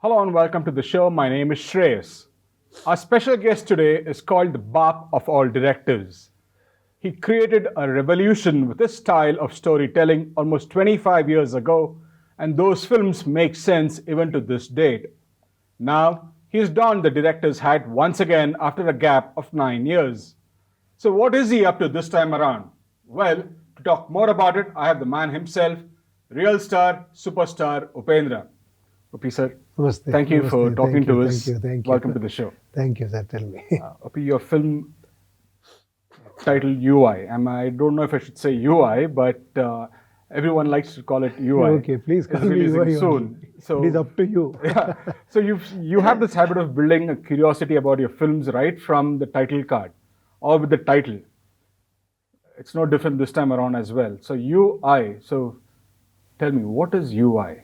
Hello and welcome to the show. My name is Shreyas. Our special guest today is called the Bap of all directors. He created a revolution with his style of storytelling almost 25 years ago, and those films make sense even to this date. Now, he's donned the director's hat once again after a gap of 9 years. So, what is he up to this time around? Well, to talk more about it, I have the man himself, real star, superstar Upendra. Upi sir, Namaste. thank you for Namaste. talking Thank you, to us. thank you. Welcome to the show. Thank you, sir. Tell me. Upi, your film titled UI. I don't know if I should say UI, but everyone likes to call it UI. Okay, please call It's me releasing UI soon. only. So It is up to you. yeah. So you have this habit of building a curiosity about your films right from the title card or with the title. It's no different this time around as well. So UI. So tell me, what is UI?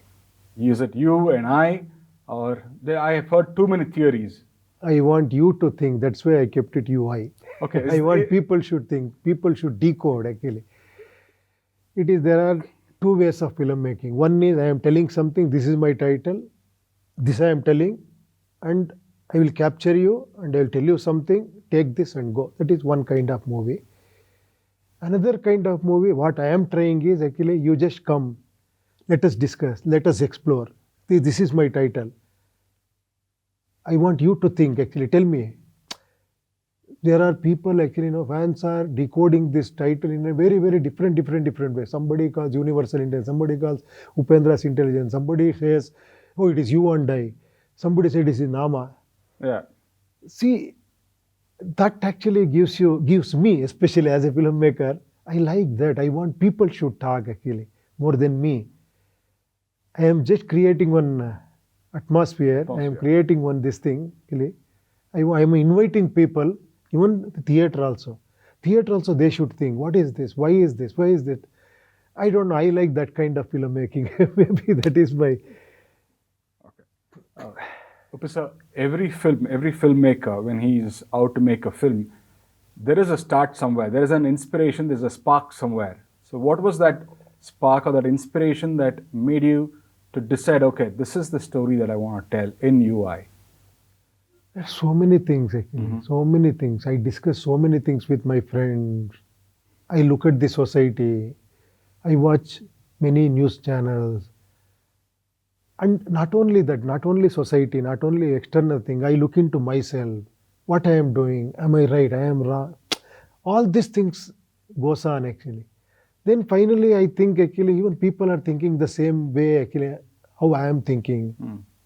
Is it you and I, or I have heard too many theories. I want you to think. That's why I kept it UI. Okay. I want people should think. People should decode, actually. There are two ways of filmmaking. One is I am telling something, this is my title, this I am telling, and I will capture you and I will tell you something, take this and go. That is one kind of movie. Another kind of movie, what I am trying is actually you just come, let us discuss, let us explore. This is my title. I want you to think, actually, tell me. There are people, actually, fans are decoding this title in a very, very different way. Somebody calls universal intelligence, somebody calls Upendra's intelligence, somebody says, oh, it is you and I. Somebody said it is Nama. Yeah. See, that actually gives me, especially as a filmmaker, I like that. I want people should talk, actually, more than me. I am just creating one atmosphere. I am creating this thing, actually. I am inviting people, even the theater also. Theater also, they should think, what is this? Why is this? Why is that? I don't know. I like that kind of filmmaking. Maybe that is my... Okay. Sir, every filmmaker, when he is out to make a film, there is a start somewhere. There is an inspiration, there's a spark somewhere. So what was that spark or that inspiration that made you to decide, okay, this is the story that I want to tell in UI? There are so many things, actually. So many things. I discuss so many things with my friends. I look at the society. I watch many news channels. And not only that, not only society, not only external thing, I look into myself, what I am doing, am I right, I am wrong. All these things goes on, actually. Then finally, I think, actually, even people are thinking the same way, actually, how I am thinking.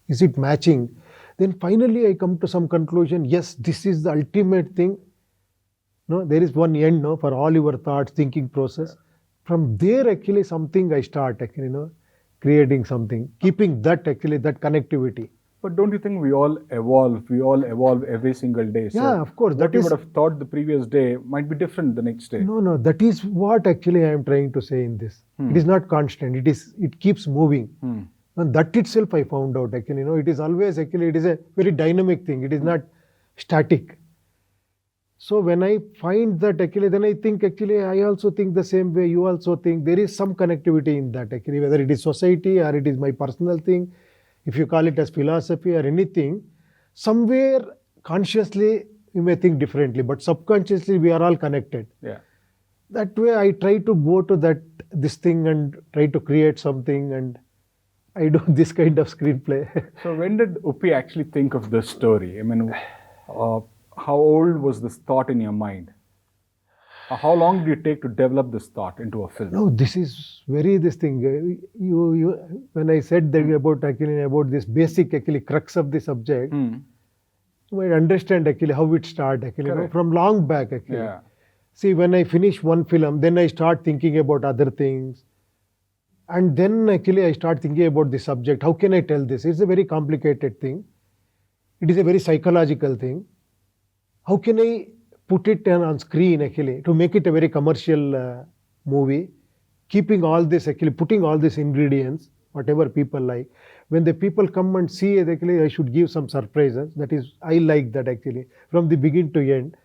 Is it matching? Then finally, I come to some conclusion, yes, this is the ultimate thing. No, there is one end, for all your thoughts, thinking process. From there, actually, something I start, actually, creating something, keeping that, actually, that connectivity. But don't you think we all evolve? We all evolve every single day. So yeah, of course. What you would have thought the previous day might be different the next day. No, that is what actually I am trying to say in this. It is not constant. It keeps moving. And that itself I found out, actually, it is always, actually, it is a very dynamic thing. It is not static. So when I find that, actually, then I think, actually, I also think the same way you also think. There is some connectivity in that, actually, whether it is society or it is my personal thing, if you call it as philosophy or anything, somewhere consciously you may think differently, but subconsciously we are all connected. Yeah. That way I try to go to this thing and try to create something, and I do this kind of screenplay. So when did Upi actually think of this story? I mean, how old was this thought in your mind? How long did it take to develop this thought into a film? No, this is this thing. When I said that about this basic, actually, crux of the subject, you might understand, actually, how it started, actually, from long back, actually. Yeah. See, when I finish one film, then I start thinking about other things. And then, actually, I start thinking about the subject. How can I tell this? It's a very complicated thing. It is a very psychological thing. How can I put it on screen, actually, to make it a very commercial movie, keeping all this, actually, putting all these ingredients, whatever people like. When the people come and see it, actually, I should give some surprises. That is, I like that, actually, from the beginning to end.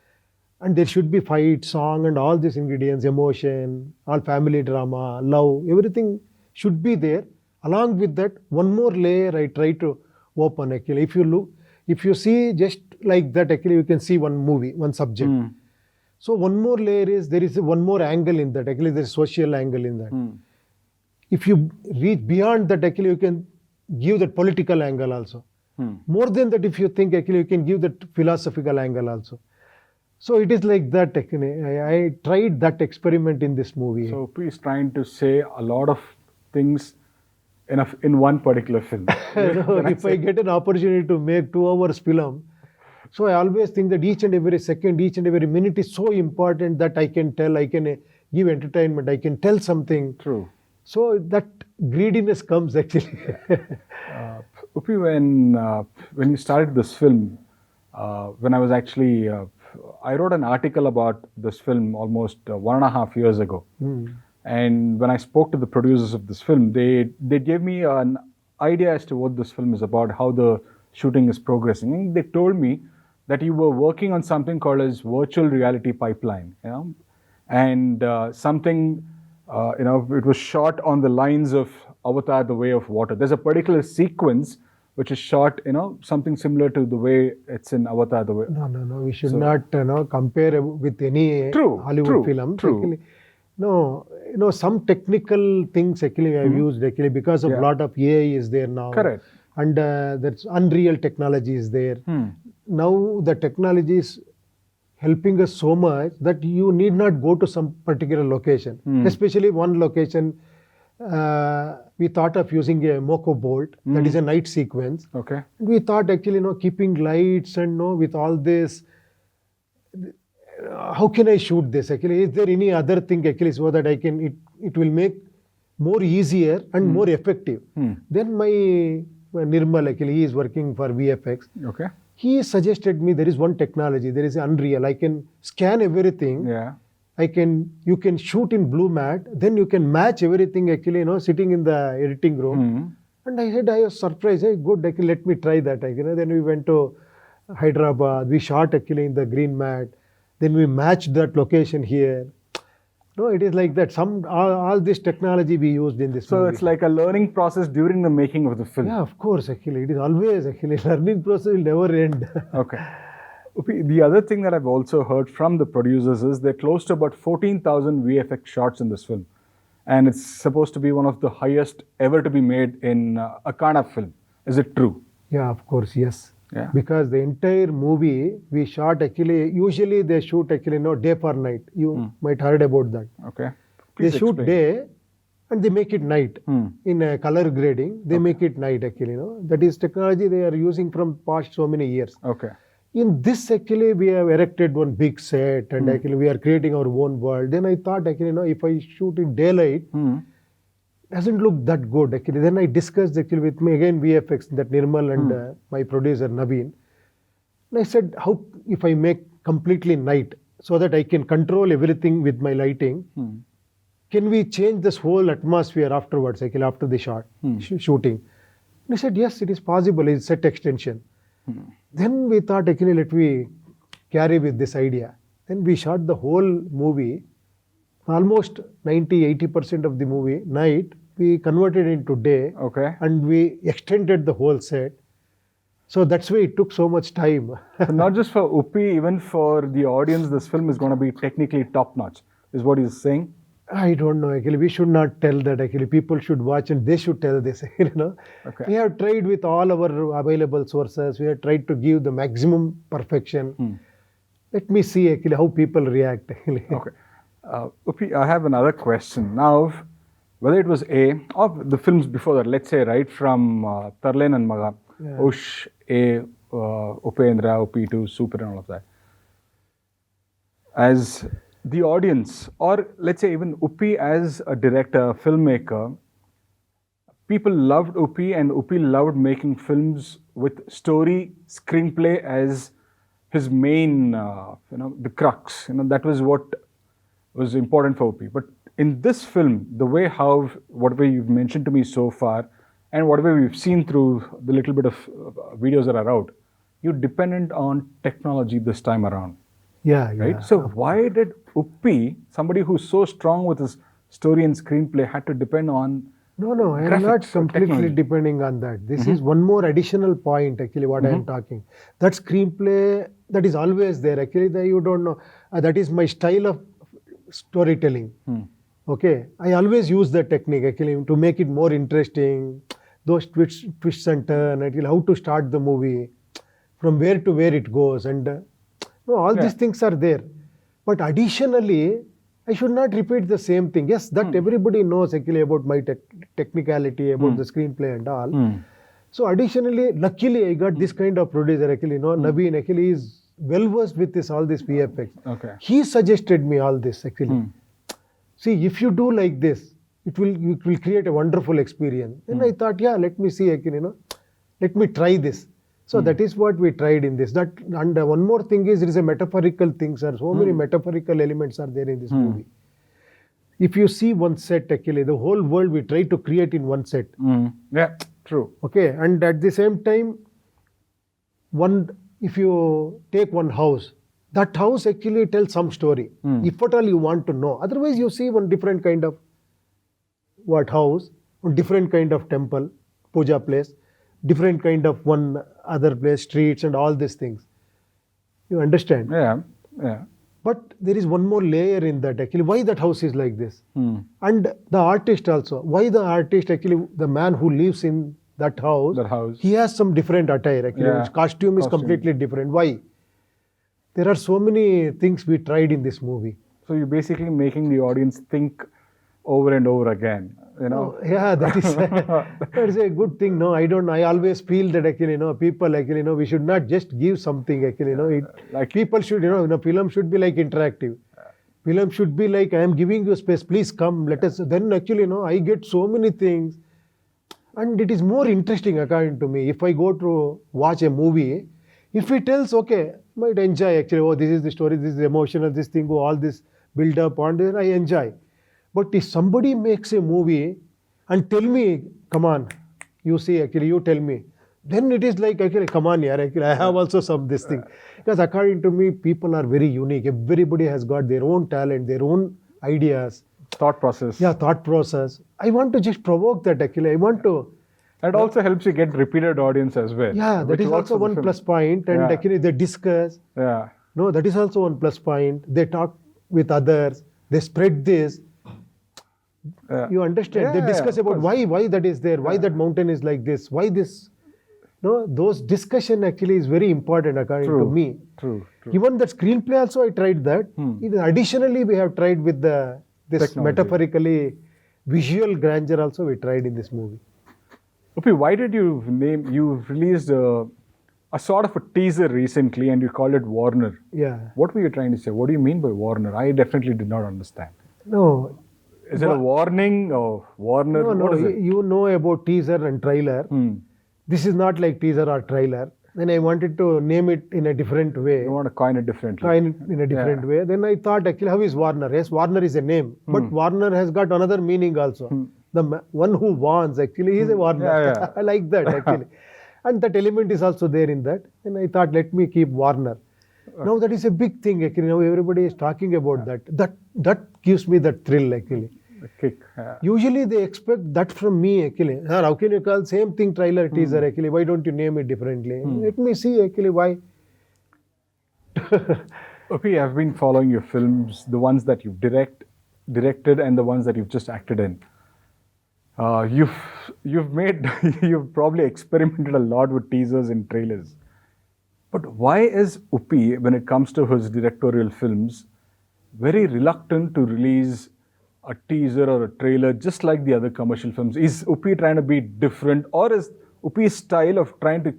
And there should be fight, song, and all these ingredients, emotion, all family drama, love, everything should be there. Along with that, one more layer I try to open actually. If you see just like that, actually you can see one movie, one subject. So one more layer is there is one more angle in that. Actually, there is social angle in that. If you reach beyond that, actually you can give that political angle also. More than that, if you think, actually you can give that philosophical angle also. So it is like that. Actually, I tried that experiment in this movie. So P is trying to say a lot of things in one particular film. If I get an opportunity to make 2 hours film, so I always think that each and every second, each and every minute is so important that I can tell, I can give entertainment, I can tell something. True. So that greediness comes actually. Upi, when you started this film, when I was actually, I wrote an article about this film almost 1.5 years ago. And when I spoke to the producers of this film, they gave me an idea as to what this film is about, how the shooting is progressing. And they told me that you were working on something called as virtual reality pipeline, and something, it was shot on the lines of Avatar: The Way of Water. There's a particular sequence which is shot, something similar to the way it's in Avatar: The Way. No. We should not, compare with any Hollywood film. True. Actually, no, some technical things actually I have used actually because of lot of AI is there now. Correct. And that's Unreal technology is there. Now the technology is helping us so much that you need not go to some particular location. Especially one location, we thought of using a Moko bolt, that is a night sequence. Okay. We thought actually, keeping lights and with all this, how can I shoot this actually? Is there any other thing actually so that I can, it will make more easier and more effective. Then my Nirmal actually, he is working for VFX. Okay. He suggested me there is one technology, there is Unreal. I can scan everything. Yeah. You can shoot in blue mat, then you can match everything actually, sitting in the editing room. And I said, I was surprised. Hey, good, actually, let me try that. Then we went to Hyderabad. We shot actually in the green mat. Then we matched that location here. No, it is like that. All this technology we used in this movie. So it's like a learning process during the making of the film. Yeah, of course, actually. It is always actually. Learning process will never end. Okay. The other thing that I've also heard from the producers is they're close to about 14,000 VFX shots in this film. And it's supposed to be one of the highest ever to be made in a Kannada film. Is it true? Yeah, of course, yes. Yeah. Because the entire movie we shot actually, usually they shoot actually day for night. You might heard about that. Okay. Please they shoot explain. Day and they make it night. In a color grading, they make it night actually. That is technology they are using from past so many years. Okay. In this actually we have erected one big set and actually we are creating our own world. Then I thought actually if I shoot in daylight, doesn't look that good actually. Then I discussed actually with me again VFX, that Nirmal and my producer Naveen. And I said, how if I make completely night so that I can control everything with my lighting, can we change this whole atmosphere afterwards, actually after the shot, shooting? And I said, yes, it is possible, it's set extension. Then we thought actually let me carry with this idea. Then we shot the whole movie, almost 90-80% of the movie night, we converted into day. Okay. And we extended the whole set. So that's why it took so much time. So not just for Uppi, even for the audience, this film is going to be technically top-notch, is what he's saying? I don't know, actually. We should not tell that, actually. People should watch and they should tell this, Okay. We have tried with all our available sources. We have tried to give the maximum perfection. Let me see, actually, how people react, actually. Okay. Uppi, I have another question. Now, whether it was A, or the films before that, let's say right from Tarle Nan Maga, Ush, A, Upendra, Uppi 2, Super and all of that. As the audience, or let's say even Uppi as a director, filmmaker, people loved Uppi and Uppi loved making films with story, screenplay as his main, the crux. That was what was important for Uppi. But in this film, the way whatever you've mentioned to me so far, and whatever we've seen through the little bit of videos that are out, you're dependent on technology this time around. Yeah, right? Yeah. So why did Uppi, somebody who's so strong with his story and screenplay, had to depend on No, I am not graphics or completely technology? depending on that. This is one more additional point, actually, what I am talking. That screenplay, that is always there. Actually, that you don't know. That is my style of storytelling. Okay, I always use that technique, actually, to make it more interesting. Those twists and turns, actually, how to start the movie, from where to where it goes, and no, all Yeah. these things are there. But additionally, I should not repeat the same thing. Yes, that everybody knows actually about my technicality, about the screenplay and all. So additionally, luckily, I got this kind of producer, actually, Naveen, actually, is well versed with this, all this VFX. Okay. He suggested me all this, actually. See, if you do like this, it will create a wonderful experience. Then I thought, yeah, let me see, actually, let me try this. So that is what we tried in this. That, and one more thing is, there is a metaphorical things, are so many metaphorical elements are there in this movie. If you see one set, actually, the whole world we try to create in one set. Yeah, true. Okay, and at the same time, if you take one house, that house actually tells some story. If at all you want to know. Otherwise, you see one different kind of house, one different kind of temple, puja place, different kind of one other place, streets and all these things. You understand? Yeah, yeah. But there is one more layer in that, actually, why that house is like this. And the artist also, why the artist, actually, the man who lives in that house, he has some different attire, actually. Yeah. His costume is completely different. Why? There are so many things we tried in this movie. So you're basically making the audience think over and over again, Yeah, that is a good thing. No, I always feel that, actually, people, actually, we should not just give something, actually, like people should, film should be like interactive. Film should be like, I am giving you space, please come, let us. Then actually, I get so many things. And it is more interesting, according to me, if I go to watch a movie, if he tells, okay, I might enjoy, actually, oh, this is the story, this is emotional, this thing, all this build up on there, I enjoy. But if somebody makes a movie and tell me, come on, you see, actually, you tell me, then it is like, actually, come on, yeah, actually, I have also some this thing. Because according to me, people are very unique. Everybody has got their own talent, their own ideas. thought process. Yeah, thought process. I want to just provoke that, actually. I want to. That also helps you get repeated audience as well. Yeah, that is also one plus point. And actually, they discuss. Yeah. No, that is also one plus point. They talk with others. They spread this. You understand? They discuss about why that is there, why that mountain is like this, why this. No, those discussion actually is very important, according to me. True. Even that screenplay also, I tried that. Additionally, we have tried with this Technology. metaphorically visual grandeur also we tried in this movie. Upi, why did you released a sort of a teaser recently and you called it Warner? Yeah. What were you trying to say? What do you mean by Warner? I definitely did not understand. No. Is it a warning or Warner? No, what is it? you know about teaser and trailer. This is not like teaser or trailer. Then I wanted to name it in a different way. You want to coin it differently. Way. Then I thought, actually, how is Warner? Yes, Warner is a name. But Warner has got another meaning also. The one who warns, actually, is a Warner. Yeah. I like that, actually. And that element is also there in that. And I thought, let me keep Warner. Now that is a big thing, actually. Now everybody is talking about that. That gives me that thrill, actually. The kick. Usually they expect that from me, actually. Sir, how can you call same thing trailer, teaser, actually? Why don't you name it differently? Let me see, actually, why. Okay, I've been following your films, the ones that you've directed and the ones that you've just acted in. You've probably experimented a lot with teasers and trailers. But why is Uppi, when it comes to his directorial films, very reluctant to release a teaser or a trailer just like the other commercial films? Is Uppi trying to be different, or is Uppi's style of trying to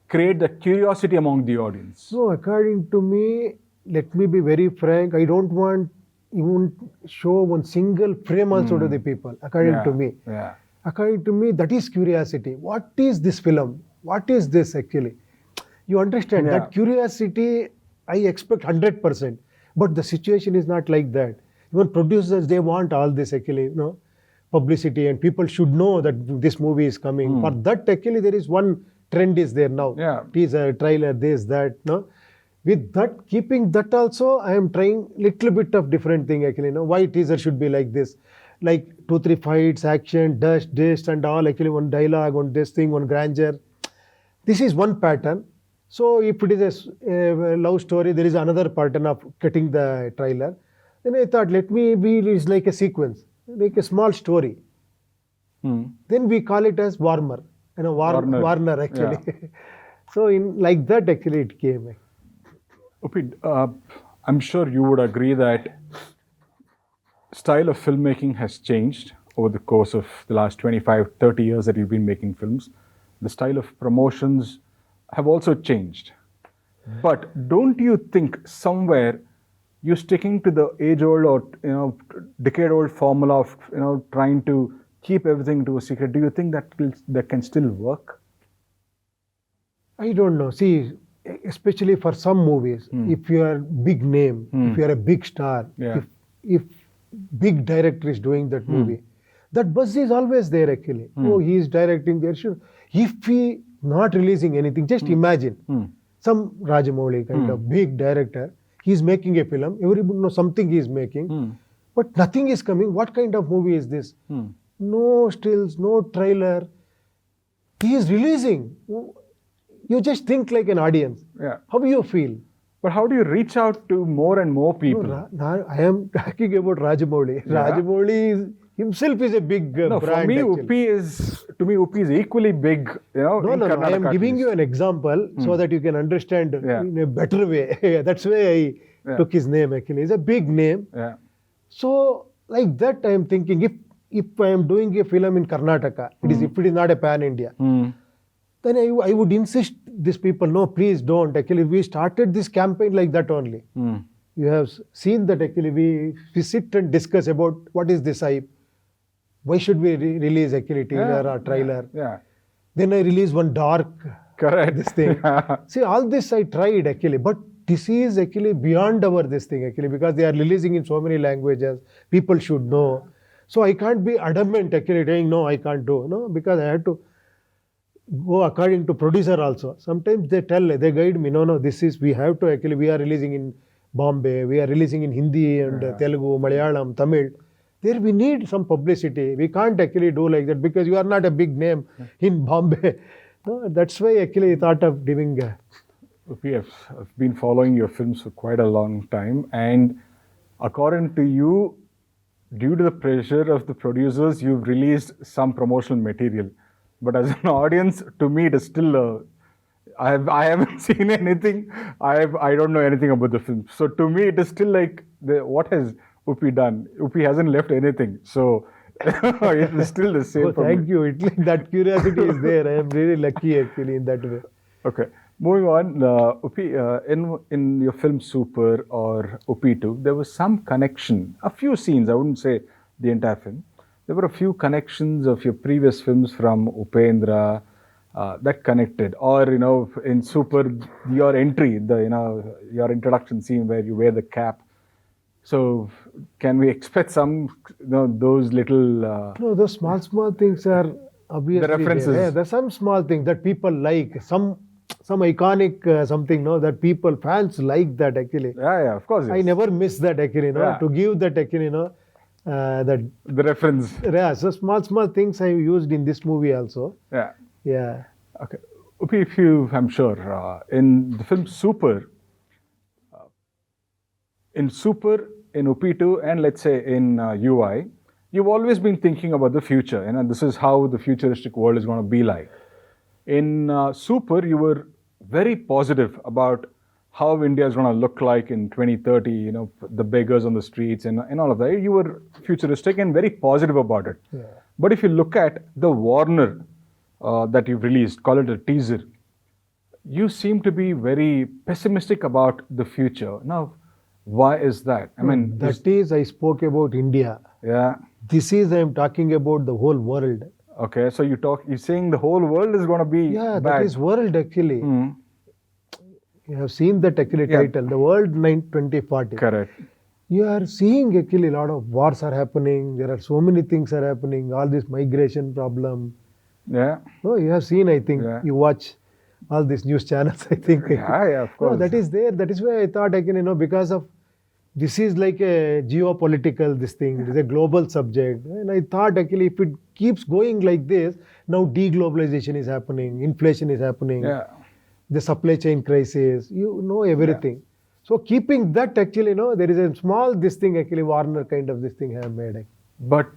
create the curiosity among the audience? No, according to me, let me be very frank, I don't want even show one single frame also to the people, according to me. Yeah. According to me, that is curiosity. What is this film? What is this, actually? You understand? Yeah. That curiosity, I expect 100%. But the situation is not like that. Even producers, they want all this, actually, publicity, and people should know that this movie is coming. For that, actually, there is one trend is there now. Yeah. Teaser, trailer, this, that. No? With that, keeping that also, I am trying little bit of different thing, actually. Why teaser should be like this? like 2, 3 fights, action, dust, this and all. Actually, one dialogue, one this thing, one grandeur. This is one pattern. So if it is a love story, there is another pattern of cutting the trailer. Then I thought, let me be it's like a sequence, like a small story. Then we call it as Warmer, Warner actually. Yeah. So in like that actually it came. Upi, I'm sure you would agree that style of filmmaking has changed over the course of the last 25, 30 years that you've been making films. The style of promotions have also changed. But don't you think somewhere you're sticking to the age-old or decade-old formula of trying to keep everything to a secret? Do you think that can still work? I don't know. See, especially for some movies, if you are big name, if you are a big star, Yeah. if big director is doing that movie, that buzz is always there actually. Oh, he is directing there. Sure. If he not releasing anything, just imagine some Rajamouli kind of big director, he is making a film, everybody knows something he is making, but nothing is coming. What kind of movie is this? No stills, no trailer. He is releasing. You just think like an audience. Yeah. How do you feel? But how do you reach out to more and more people? No, I am talking about Rajamouli. Yeah. Rajamouli himself is a big No, brand. for me, actually. Uppi is equally big. No. I am Karnataka giving at you least. an example so that you can understand Yeah. in a better way. That's why I took his name actually. It's a big name. Yeah. So like that, I am thinking if I am doing a film in Karnataka, if it is not a pan India, then I would insist these people, no, please don't. Actually, we started this campaign like that only. You have seen that actually we sit and discuss about what is this hype. Why should we release actually teaser or trailer? Yeah. Then I release one dark Correct. this thing. See, all this I tried actually, but this is actually beyond our this thing actually because they are releasing in so many languages. People should know. So I can't be adamant actually saying no, I can't do. No, because I had to go according to producer also. Sometimes they they guide me, no, this is, we have to actually, we are releasing in Bombay, we are releasing in Hindi and Telugu, Malayalam, Tamil. There we need some publicity. We can't actually do like that because you are not a big name in Bombay. No, that's why actually I thought of giving. I've been following your films for quite a long time, and according to you, due to the pressure of the producers, you've released some promotional material. But as an audience, to me, it is still. I haven't seen anything. I don't know anything about the film. So to me, it is still like what has Uppi done? Uppi hasn't left anything. So it is still the same. Oh, thank you. That curiosity is there. I am really lucky actually in that way. Okay. Moving on, Uppi, in your film Super or Uppi 2, there was some connection, a few scenes, I wouldn't say the entire film. There were a few connections of your previous films from Upendra that connected. Or, in Super, your entry, your introduction scene where you wear the cap. So, can we expect some, those little... No, those small things are obviously the references. there. Yeah, there's some small things that people like, some iconic something, that people, fans like that actually. Yeah, of course. Yes. I never miss that actually, to give that actually, that the reference. Yeah, so small things I used in this movie also. Yeah. Yeah. Okay. Uppi, I'm sure, in the film Super, in Uppi 2, and let's say in UI, you've always been thinking about the future, this is how the futuristic world is going to be like. In Super, you were very positive about how India is going to look like in 2030, the beggars on the streets and all of that. You were futuristic and very positive about it. Yeah. But if you look at the Warner that you've released, call it a teaser, you seem to be very pessimistic about the future. Now, why is that? I mean, I spoke about India. Yeah. This is, I'm talking about the whole world. Okay, so you're saying the whole world is going to be bad. That is world actually. You have seen that actually title, the world 2040. Correct. You are seeing actually a lot of wars are happening. There are so many things are happening. All this migration problem. Yeah. No, you have seen, I think, you watch all these news channels, I think. Yeah, of course. No, that is there. That is why I thought, again, because of this is like a geopolitical this thing. It is a global subject, and I thought actually if it keeps going like this, now deglobalization is happening, inflation is happening, Yeah. the supply chain crisis. You know everything. So keeping that actually, there is a small this thing actually Warner kind of this thing have made. But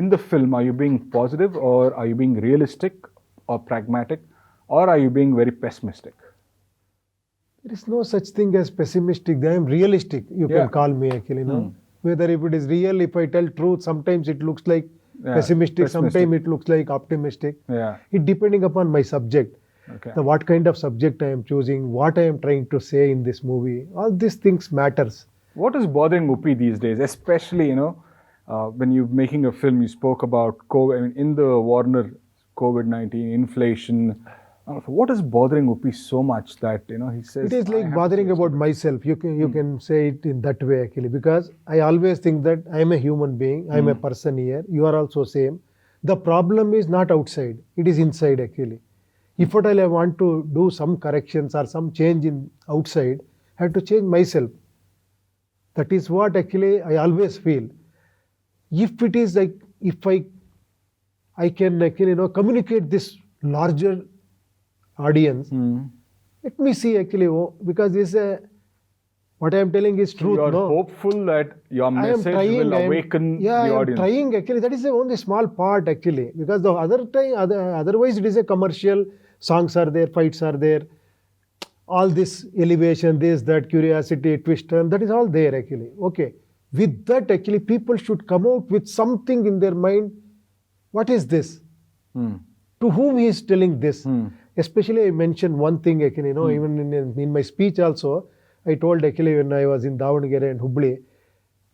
in the film, are you being positive, or are you being realistic or pragmatic, or are you being very pessimistic? There is no such thing as pessimistic. I am realistic. You Yeah. can call me actually. Whether if it is real, if I tell truth, sometimes it looks like Yeah, pessimistic. pessimistic. Sometimes it looks like optimistic. Yeah. It depending upon my subject. Okay. What kind of subject I am choosing, what I am trying to say in this movie. All these things matters. What is bothering Upi these days, especially when you're making a film? You spoke about COVID. I mean, in the Warner COVID-19 inflation. What is bothering Upi so much that he says It is "I like have bothering to about myself. You can say it in that way actually, because I always think that I am a human being. I am a person here. You are also same. The problem is not outside. It is inside actually. If at all I want to do some corrections or some change in outside, I have to change myself. That is what actually I always feel. If it is like if I can actually communicate this larger audience. Let me see actually, because this what I am telling is truth. You are no? hopeful that your I am message trying. will awaken I the am audience. trying actually. That is the only small part actually, because the otherwise it is a commercial. Songs are there, fights are there, all this elevation, this, that, curiosity, twist, turn, that is all there actually. Okay, with that actually people should come out with something in their mind. What is this? To whom he is telling this? Especially I mentioned one thing actually, even in my speech also, I told actually when I was in Davangere and Hubli,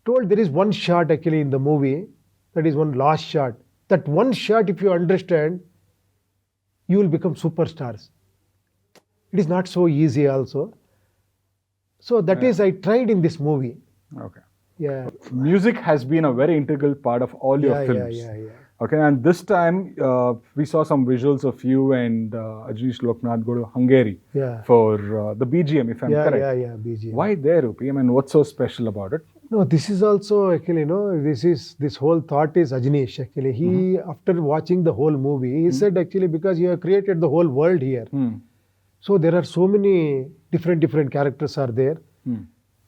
told there is one shot actually in the movie, that is one last shot. That one shot, if you understand, you will become superstars. It is not so easy also. So that is I tried in this movie. Okay. Yeah. Music has been a very integral part of all your films. Yeah. Okay, and this time we saw some visuals of you and Ajnish Loknath go to Hungary for the BGM, if I'm correct. Yeah, BGM. Why there, Upi? I mean, what's so special about it? No, this is also actually, this whole thought is Ajnish actually. He, after watching the whole movie, he said actually, because you have created the whole world here. So there are so many different characters are there.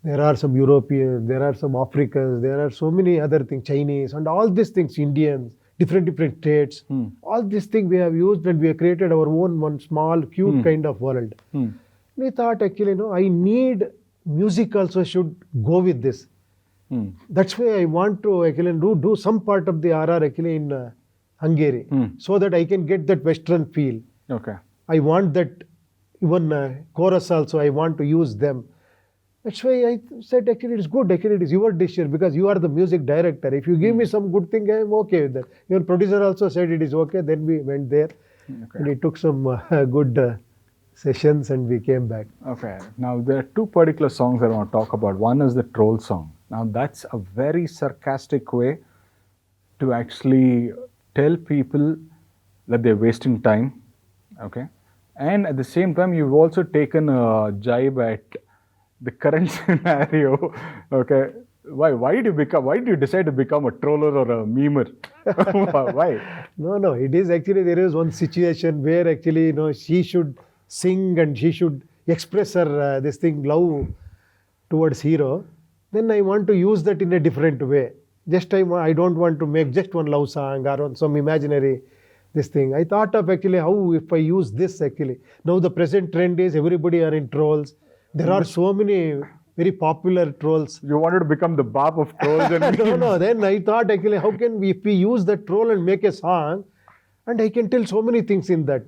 There are some Europeans, there are some Africans, there are so many other things, Chinese, and all these things, Indians, different states. All these things we have used, and we have created our own one small, cute kind of world. We thought actually, I need music also should go with this. That's why I want to actually do some part of the RR actually in Hungary, so that I can get that Western feel. Okay. I want that even chorus also, I want to use them. That's why I said actually it's good, actually it is your decision, because you are the music director. If you give me some good thing, I am okay with that. Your producer also said it is okay, then we went there and we took some good sessions and we came back. Okay, now there are two particular songs I want to talk about. One is the troll song. Now that's a very sarcastic way to actually tell people that they're wasting time. Okay, and at the same time you've also taken a jibe at the current scenario. Okay, why did you decide to become a troller or a memer? Why? No, it is actually, there is one situation where actually she should sing and she should express her this thing, love towards hero. Then I want to use that in a different way. I don't want to make just one love song or on some imaginary this thing. I thought of actually how if I use this actually. Now the present trend is everybody are in trolls. There are so many very popular trolls. You wanted to become the Bap of trolls and No. Then I thought actually, how can if we use that troll and make a song, and I can tell so many things in that.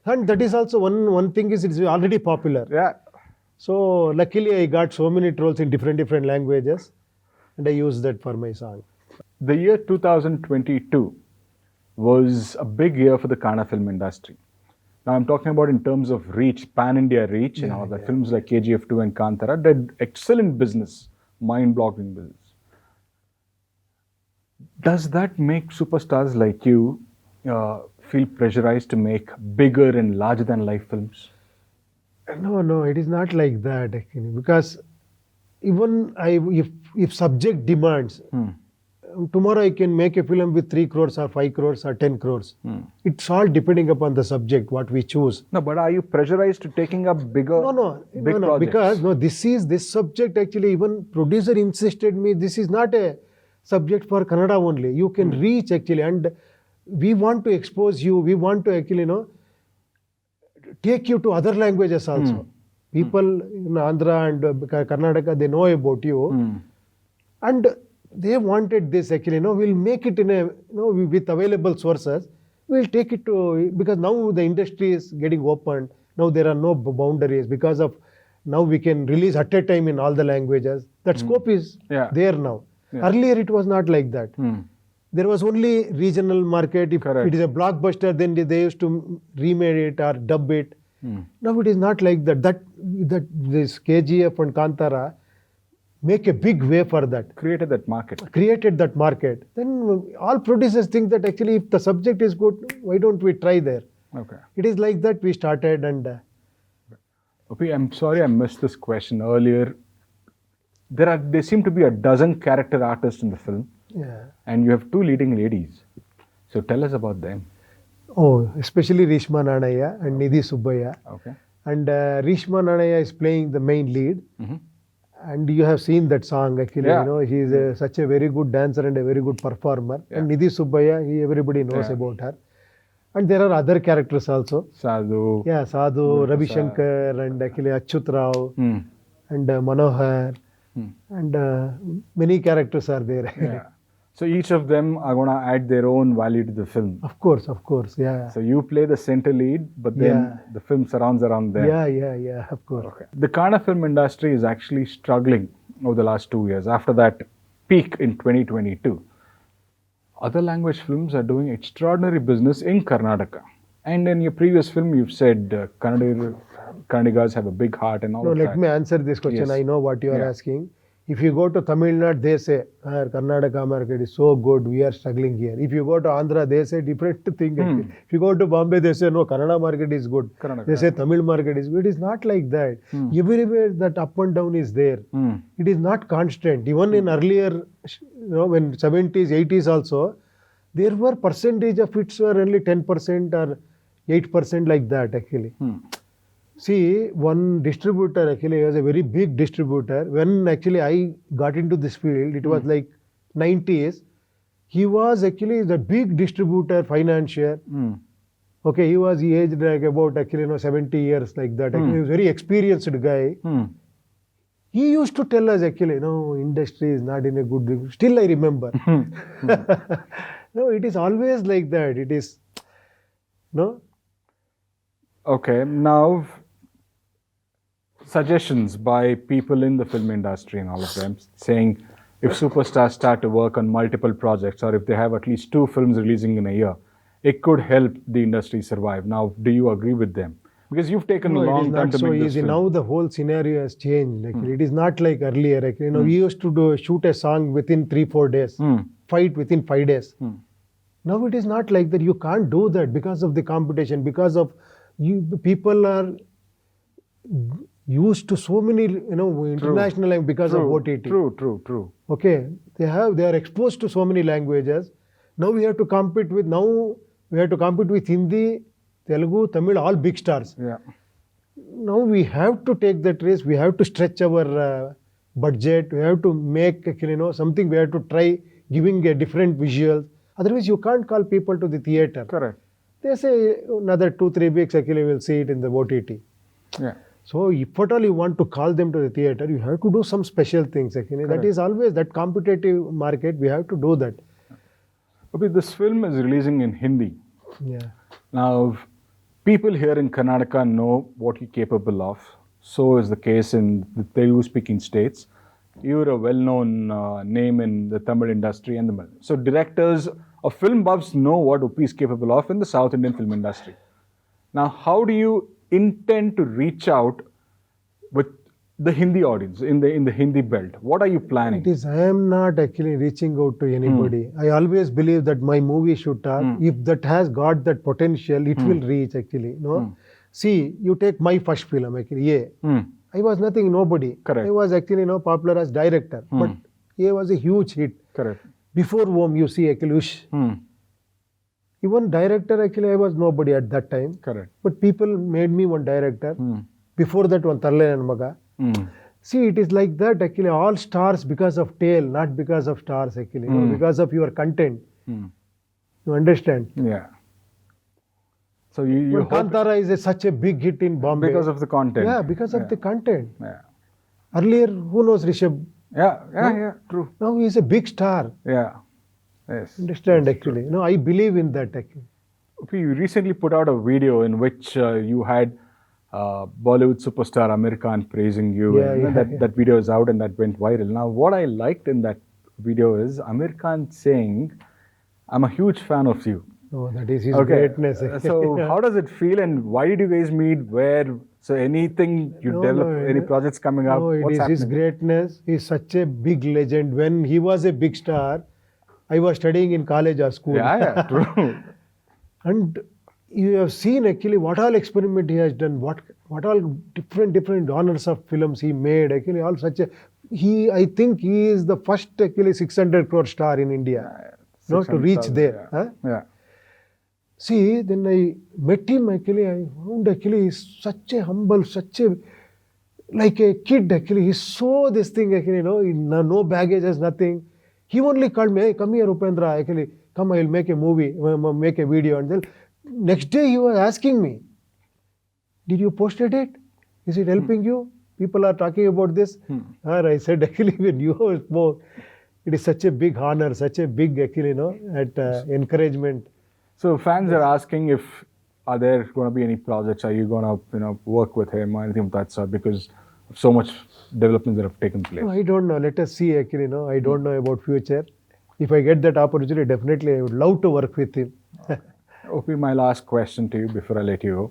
And that is also one thing is it's already popular. Yeah. So luckily I got so many trolls in different languages, and I used that for my song. The year 2022 was a big year for the Kannada film industry. Now I'm talking about in terms of reach, pan-India reach. The films like KGF 2 and Kantara did excellent business, mind-boggling business. Does that make superstars like you feel pressurized to make bigger and larger-than-life films? No, it is not like that actually, because even if subject demands, tomorrow I can make a film with 3 crores or 5 crores or 10 crores. It's all depending upon the subject, what we choose. No, but are you pressurized to taking up big projects? Because this subject actually, even producer insisted me, this is not a subject for Kannada only. You can reach actually, and we want to expose you. We want to actually, take you to other languages also. People in Andhra and Karnataka, they know about you, and they wanted this actually. We'll make it in a with available sources. We'll take it to, because now the industry is getting opened. Now there are no boundaries because of now we can release at a time in all the languages. That scope is there now. Yeah. Earlier it was not like that. There was only regional market. If it is a blockbuster, then they used to remake it or dub it. Now it is not like that. That this KGF and Kantara make a big way for that. Created that market. Then all producers think that actually if the subject is good, why don't we try there? Okay. It is like that we started and... Okay, I'm sorry I missed this question earlier. There seem to be a dozen character artists in the film. Yeah. And you have 2 leading ladies. So tell us about them. Oh, especially Rishma Nanaya and Nidhi Subbaya. Okay. And Rishma Nanaya is playing the main lead. And you have seen that song actually. He is such a very good dancer and a very good performer. And Nidhi Subbaya, everybody knows about her. And there are other characters also. Sadhu. Yeah, Sadhu, Ravi Shankar, and actually Achyut Rao, and Manohar, and many characters are there. Yeah. So each of them are going to add their own value to the film. Of course, yeah. So you play the center lead, but then the film surrounds around them. Yeah, of course. Okay. The Kannada film industry is actually struggling over the last 2 years. After that peak in 2022, other language films are doing extraordinary business in Karnataka. And in your previous film, you've said Kannadigas have a big heart and all of that. Let me answer this question. Yes. I know what you are asking. If you go to Tamil Nadu, they say, Karnataka market is so good, we are struggling here. If you go to Andhra, they say different thing. If you go to Bombay, they say, no, Kannada market is good. They say Tamil market is good. It is not like that. Everywhere that up and down is there. It is not constant. Even in earlier, when 70s, 80s also, there were percentage of hits were only 10% or 8% like that actually. See, one distributor actually was a very big distributor. When actually I got into this field, it was like 90s. He was actually the big distributor, financier. Okay, he aged like about actually 70 years like that. Actually, he was a very experienced guy. He used to tell us actually, industry is not in a good. Still I remember. No, it is always like that. It is, Okay, now suggestions by people in the film industry and all of them saying if superstars start to work on multiple projects or if they have at least 2 films releasing in a year, it could help the industry survive. Now, do you agree with them? Because you've taken a long time to make this film. Now the whole scenario has changed. Actually. It is not like earlier. Actually. We used to shoot a song within 3-4 days, fight within 5 days. Now it is not like that. You can't do that because of the competition, because of people are used to so many, international language because of OTT. True. Okay, they are exposed to so many languages. Now we have to compete with Hindi, Telugu, Tamil, all big stars. Yeah. Now we have to take that risk. We have to stretch our budget. We have to make something. We have to try giving a different visual. Otherwise, you can't call people to the theater. Correct. They say another 2-3 weeks actually we'll see it in the OTT. Yeah. So if at all you want to call them to the theater, you have to do some special things. Actually. That is always that competitive market. We have to do that. Okay, this film is releasing in Hindi. Yeah. Now, people here in Karnataka know what you're capable of. So is the case in the Telugu-speaking states. You're a well-known name in the Tamil industry and the Malayalam. So directors or film buffs know what Uppi is capable of in the South Indian film industry. Now, how do you intend to reach out with the Hindi audience in the Hindi belt? What are you planning? I am not actually reaching out to anybody. I always believe that my movie should talk. If that has got that potential, it will reach actually. See, you take my first film actually, I was nothing, nobody. Correct. I was actually popular as director, but he was a huge hit. Correct. Before Om, you see actually, even director actually I was nobody at that time. Correct. But people made me one director. Before that one Talle and Maga. See, it is like that actually. All stars because of tail, not because of stars actually. Because of your content. You understand? Yeah. So you But Kantara is such a big hit in Bombay. because of the content. Yeah, because of the content. Yeah. Earlier, who knows Rishabh? Yeah, true. Now he is a big star. Yeah. Yes. Understand actually. I believe in that actually. Okay, you recently put out a video in which you had Bollywood superstar Amir Khan praising you. That video is out and that went viral. Now, what I liked in that video is Amir Khan saying, "I'm a huge fan of you." Oh, that is his greatness. So, how does it feel and why did you guys meet? Where? So, anything you develop, any projects coming up? No, it What's is happening? his greatness. He's such a big legend. When he was a big star, I was studying in college or school. Yeah, true. And you have seen actually what all experiment he has done, what all different genres of films he made. Actually, all such a I think he is the first actually 600 crore star in India, to reach there. Yeah. See, then I met him actually. I found actually he's such a humble, such a like a kid actually. He saw this thing actually, no baggages, nothing. He only called me, "Hey, come here, Upendra. Actually, come, I'll make a movie, make a video." And then next day he was asking me, "Did you posted it? Is it helping you? People are talking about this." And I said, actually, when you spoke, it is such a big honor, such a big actually, encouragement. So fans are asking if are there going to be any projects? Are you going to work with him or anything of that sort? Because of so much developments that have taken place. No, I don't know. Let us see actually. I don't know about future. If I get that opportunity, definitely I would love to work with him. Okay, my last question to you before I let you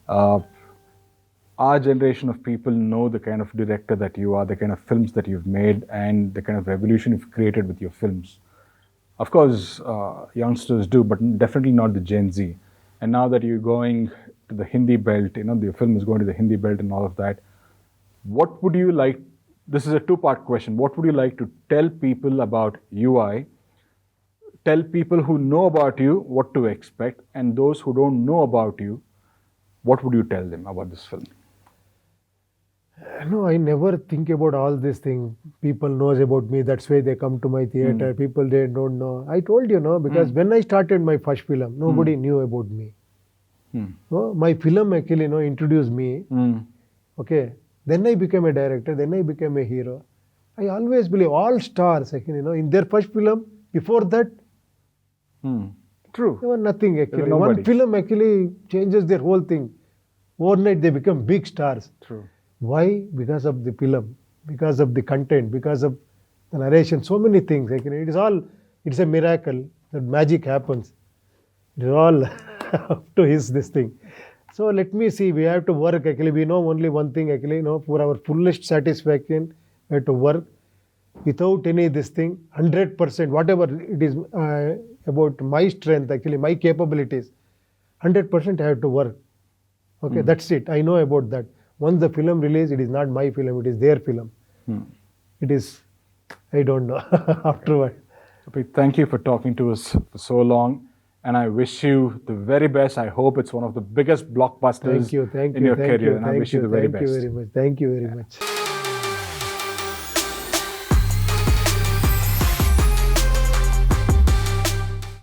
go. Our generation of people know the kind of director that you are, the kind of films that you've made, and the kind of revolution you've created with your films. Of course, youngsters do, but definitely not the Gen Z. And now that you're going to the Hindi belt, your film is going to the Hindi belt and all of that, what would you like, this is a two-part question, what would you like to tell people about UI? Tell people who know about you what to expect, and those who don't know about you, what would you tell them about this film? No, I never think about all these things. People knows about me. That's why they come to my theater. People, they don't know. I told you, because when I started my first film, nobody knew about me. My film actually, introduced me. Okay. Then I became a director. Then I became a hero. I always believe all stars actually, in their first film, before that, True. they were nothing actually. Nobody. One film actually changes their whole thing. Overnight they become big stars. True. Why? Because of the film, because of the content, because of the narration, so many things. Actually, it's a miracle that magic happens. It is all up to this thing. So let me see, we have to work actually. We know only one thing actually, for our fullest satisfaction, we have to work without any this thing, 100%, whatever it is about my strength actually, my capabilities, 100% I have to work. Okay, that's it. I know about that. Once the film release, it is not my film, it is their film. It is, I don't know, afterward. Okay, thank you for talking to us for so long. And I wish you the very best. I hope it's one of the biggest blockbusters in your career. And I wish you the very best. Thank you very much. Thank you very much.